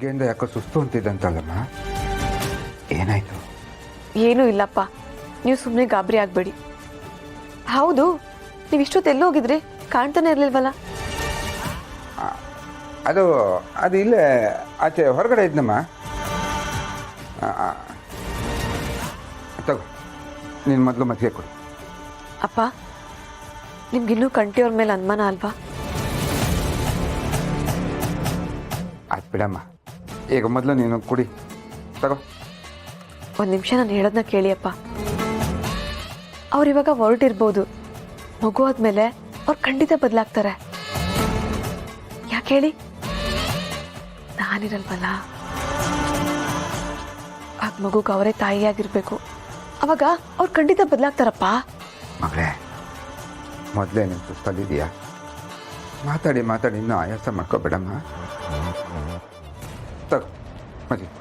ಬೆಳಗ್ಗೆಯಿಂದ ಯಾಕೋ ಸುಸ್ತು ಅಂತಿದ್ದಂತಲ್ಲಮ್ಮ, ಏನಾಯ್ತು? ಏನೂ ಇಲ್ಲಪ್ಪ, ನೀವು ಸುಮ್ಮನೆ ಗಾಬರಿ ಆಗಬೇಡಿ. ಹೌದು, ನೀವು ಇಷ್ಟೊತ್ತು ಎಲ್ಲಿ ಹೋಗಿದ್ರಿ? ಕಾಣ್ತಾನೆ ಇರಲಿಲ್ವಲ್ಲ? ಅದು ಇಲ್ಲೇ ಆಚೆ ಹೊರಗಡೆ ಇದ್ನಮ್ಮ. ತಗೋ, ನೀನು ಮೊದಲು ಮಜ್ಜಿಗೆ ಕೊಡು. ಅಪ್ಪ, ನಿಮ್ಗಿನ್ನೂ ಕಂಠಿಯವ್ರ ಮೇಲೆ ಅನುಮಾನ ಅಲ್ವಾ? ಆಯ್ತು ಬಿಡಮ್ಮ, ಈಗ ಮೊದಲು ನೀನು ಕುಡಿ, ತಗೋ. ಒಂದು ನಿಮಿಷ ನಾನು ಹೇಳೋದನ್ನ ಕೇಳಿಯಪ್ಪ. ಅವ್ರಿವಾಗ ಹೊರಟಿರ್ಬೋದು, ಮಗು ಆದ್ಮೇಲೆ ಅವ್ರು ಖಂಡಿತ ಬದಲಾಗ್ತಾರೆ. ಯಾಕೆ ಹೇಳಿ? ನಾನಿರಲ್ವಲ್ಲ, ಆಗ ಮಗುಗೆ ಅವರೇ ತಾಯಿಯಾಗಿರ್ಬೇಕು. ಅವಾಗ ಅವ್ರು ಖಂಡಿತ ಬದಲಾಗ್ತಾರಪ್ಪ. ಮಗಳೇ, ಮೊದಲೇ ನೀನು ಸುಸ್ತಲ್ಲಿದೆಯಾ? ಮಾತಾಡಿ ಮಾತಾಡಿ ಇನ್ನೂ ಆಯಾಸ ಮಾಡ್ಕೋಬೇಡಮ್ಮ. ತಗೋ ಮಜ್ಜಿಗೆ.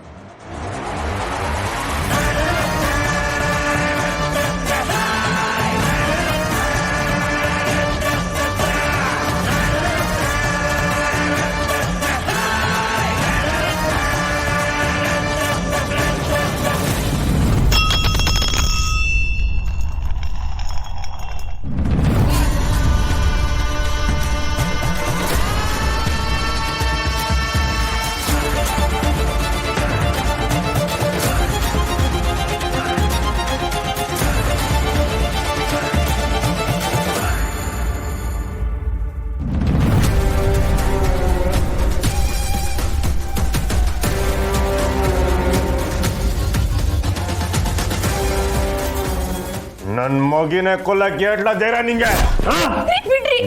ನನ್ ಮಗಿನೇ ಕೊಲ್ಲಕ್ಕೆ ಎಟ್ಲ ಧೈರ್ಯ ನಿಂಗೆ?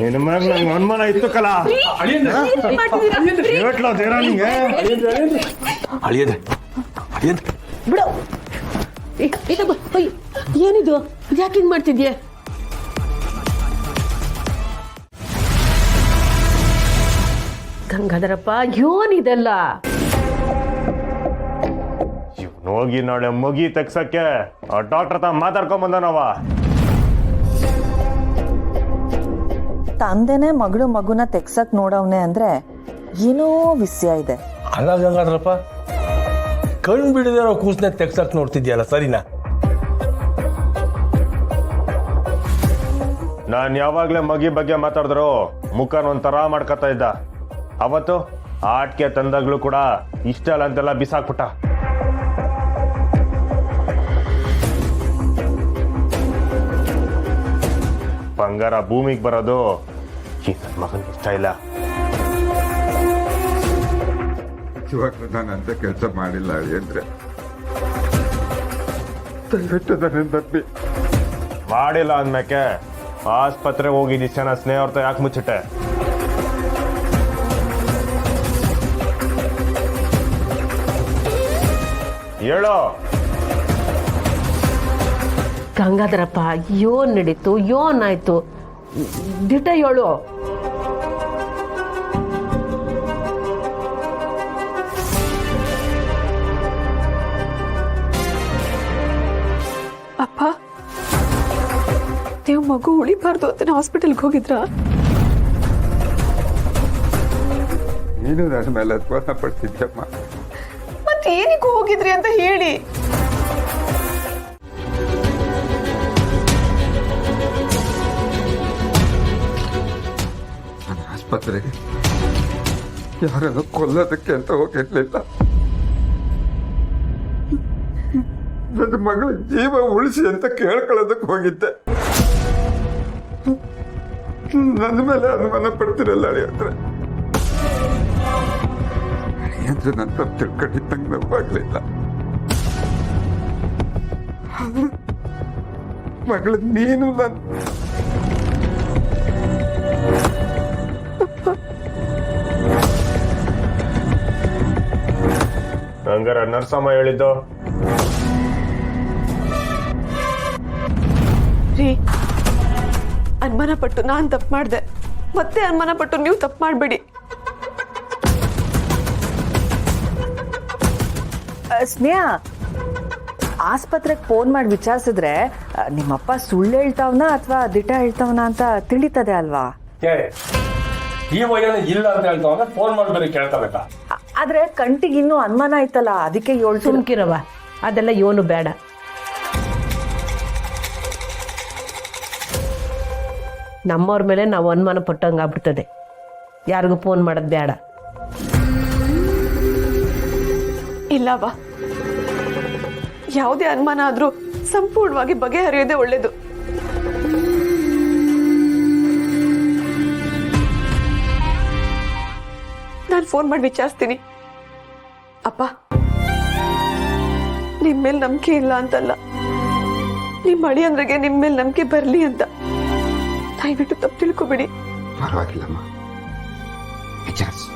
ನಿನ್ನ ಮ್ಯಾಗ ನಂಗೆ ಅನುಮಾನ ಇತ್ತು ಕಲ. ಎಟ್ಲ ಧೈರ್ಯ ನಿಂಗೆ? ಅಳಿಯದೆ ಬಿಡು. ಏನಿದು? ಯಾಕೆ ಹಿಂಗ್ ಮಾಡ್ತಿದ್ಯೆ? ಗಂಗಾಧರಪ್ಪ, ಏನಿದೆಲ್ಲ? ಇವ್ನು ಹೋಗಿ ನಾಳೆ ಮಗಿ ತೆಗ್ಸಕ್ಕೆ ಆ ಡಾಕ್ಟರ್ ಹತ್ರ ಮಾತಾಡ್ಕೊಂಡ್ ಬಂದನವ. ತಂದೆನೆ ಮಗುನ ತೆಗ್ಸಕ್ ನೋಡವ್ನೆ ಅಂದ್ರೆ ಏನೋ ವಿಷಯ ಇದೆ. ಅಲ್ಲ ಗಂಗಾಧರಪ್ಪ, ಕಣ್ ಬಿಡದಿರೋ ಕೂಸ್ನೆ ತೆಗ್ಸಕ್ ನೋಡ್ತಿದ್ಯಲ್ಲ, ಸರಿನಾ? ನಾನ್ ಯಾವಾಗ್ಲೇ ಮಗಿ ಬಗ್ಗೆ ಮಾತಾಡಿದ್ರು ಮುಖನ ಒಂಥರ ಮಾಡ್ಕೊತಾ ಇದ್ದ. ಅವತ್ತು ಆಟ್ಕೆ ತಂದಾಗ್ಲೂ ಕೂಡ ಇಷ್ಟ ಅಲ್ಲ ಅಂತೆಲ್ಲ ಬಿಸಾಕ್ಬಿಟ್ಟ. ಬಂಗಾರ ಭೂಮಿಗೆ ಬರೋದು ಈ ನನ್ನ ಮಗನಿಗೆ ಇಷ್ಟ ಇಲ್ಲ. ಇವಾಗ ನಾನು ಅಂತ ಕೆಲಸ ಮಾಡಿಲ್ಲ ಅಂದ್ರೆ ದಯವಿಟ್ಟು ನನ್ನ ತಪ್ಪಿ. ಮಾಡಿಲ್ಲ ಅಂದ್ಮೇಕೆ ಆಸ್ಪತ್ರೆಗೆ ಹೋಗಿದ್ದು ಇಷ್ಟ ಜನ ಸ್ನೇಹಿತ ಯಾಕೆ ಮುಚ್ಚಿಟ್ಟೆ? ಹೇಳೋ ಗಂಗಾಧರಪ್ಪ, ಯೋನ್ ನಡೀತು, ಯೋನ್ ಆಯ್ತು, ದಿಟ ಹೇಳು. ಅಪ್ಪ, ನೀವು ಮಗು ಉಳಿಬಾರ್ದು ಅಂತ ಹಾಸ್ಪಿಟಲ್ಗೆ ಹೋಗಿದ್ರಾ? ನೀನು ನನ್ನ ಮೇಲೆ ಅನುಮಾನ ಪಡ್ತಿದ್ಯಮ್ಮ. ಮತ್ತೆ ಏನಕ್ಕೆ ಹೋಗಿದ್ರಿ ಅಂತ ಹೇಳಿ. ನಾನು ಆಸ್ಪತ್ರೆಗೆ ಯಾರನ್ನು ಕೊಲ್ಲೋದಕ್ಕೆ ಅಂತ ಹೋಗಿರ್ಲಿಲ್ಲ. ನನ್ನ ಮಗಳ ಜೀವ ಉಳಿಸಿ ಅಂತ ಕೇಳ್ಕೊಳ್ಳೋದಕ್ಕೆ ಹೋಗಿದ್ದೆ. ನನ್ನ ಮೇಲೆ ಅನುಮಾನ ಪಡ್ತಿರಲ್ಲ ಅಳಿಯಂದ್ರೆ. ಅಳಿಯಂದ್ರೆ ನನ್ನ ತಪ್ಪು ತಿಳ್ಕೊಂಡಿದ್ದಂಗೆ ನೋವಾಗ್ಲಿಲ್ಲ. ಮಗಳ ನೀನು ನನ್ನ ಹಂಗಾರ ನರ್ಸಮ್ಮ ಹೇಳಿದ್ದು ರೀ, ಅನುಮಾನ ಪಟ್ಟು ನಾನು ತಪ್ಪು ಮಾಡಿದೆ, ಮತ್ತೆ ಅನುಮಾನ ಪಟ್ಟು ನೀವು ತಪ್ಪು ಮಾಡಬೇಡಿ. ಸ್ನೇಹ, ಆಸ್ಪತ್ರೆಗೆ ಫೋನ್ ಮಾಡಿ ವಿಚಾರಿಸಿದ್ರೆ ನಿಮ್ಮಪ್ಪ ಸುಳ್ಳು ಹೇಳ್ತಾವನ ಅಥವಾ ದಿಟ ಹೇಳ್ತಾವನ ಅಂತ ತಿಳಿತದೆ ಅಲ್ವಾ? ಈ ವಯನ ಇಲ್ಲ ಅಂತ ಹೇಳ್ತಾವ, ಫೋನ್ ಮಾಡಿ ಕೇಳ್ಕೋಬೇಕಾ? ಆದ್ರೆ ಕಂಟಿಗೆ ಇನ್ನೂ ಅನುಮಾನ ಆಯ್ತಲ್ಲ, ಅದಕ್ಕೆ ಏಳು ಸುಮ್ಕಿರವ, ಅದೆಲ್ಲ ಯೋನು ಬೇಡ. ನಮ್ಮವ್ರ ಮೇಲೆ ನಾವು ಅನುಮಾನ ಪಟ್ಟಂಗೆ ಆಗ್ಬಿಡ್ತದೆ. ಯಾರಿಗೂ ಫೋನ್ ಮಾಡೋದು ಬೇಡ. ಇಲ್ಲವಾ, ಯಾವುದೇ ಅನುಮಾನ ಆದ್ರೂ ಸಂಪೂರ್ಣವಾಗಿ ಬಗೆಹರಿಯೋದೇ ಒಳ್ಳೇದು. ನಾನು ಫೋನ್ ಮಾಡಿ ವಿಚಾರಿಸ್ತೀನಿ. ಅಪ್ಪ, ನಿಮ್ಮ ಮೇಲೆ ನಂಬಿಕೆ ಇಲ್ಲ ಅಂತಲ್ಲ, ನಿಮ್ಮ ಅಳಿಯಂದ್ರಿಗೆ ನಿಮ್ಮ ಮೇಲೆ ನಂಬಿಕೆ ಬರಲಿ ಅಂತ. ದಯವಿಟ್ಟು ತಪ್ಪು ತಿಳ್ಕೊಬೇಡಿ. ಪರವಾಗಿಲ್ಲಮ್ಮ, ವಿಚಾರಿಸು.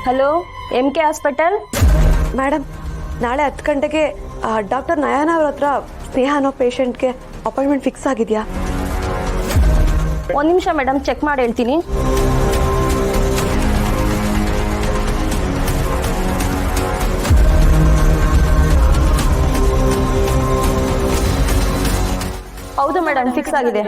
Hello, MK hospital. ಮೇಡಮ್, ನಾಳೆ 10 ಗಂಟೆಗೆ ಡಾಕ್ಟರ್ ನಯನ ಅವ್ರ ಹತ್ರ ಸ್ನೇಹ ಅನ್ನೋ ಪೇಷಂಟ್ಗೆ ಅಪಾಯಿಂಟ್ಮೆಂಟ್ ಫಿಕ್ಸ್ ಆಗಿದೆಯಾ? ಒಂದು ನಿಮಿಷ ಮೇಡಮ್, ಚೆಕ್ ಮಾಡಿ ಹೇಳ್ತೀನಿ. ಹೌದು ಮೇಡಮ್, ಫಿಕ್ಸ್ ಆಗಿದೆ.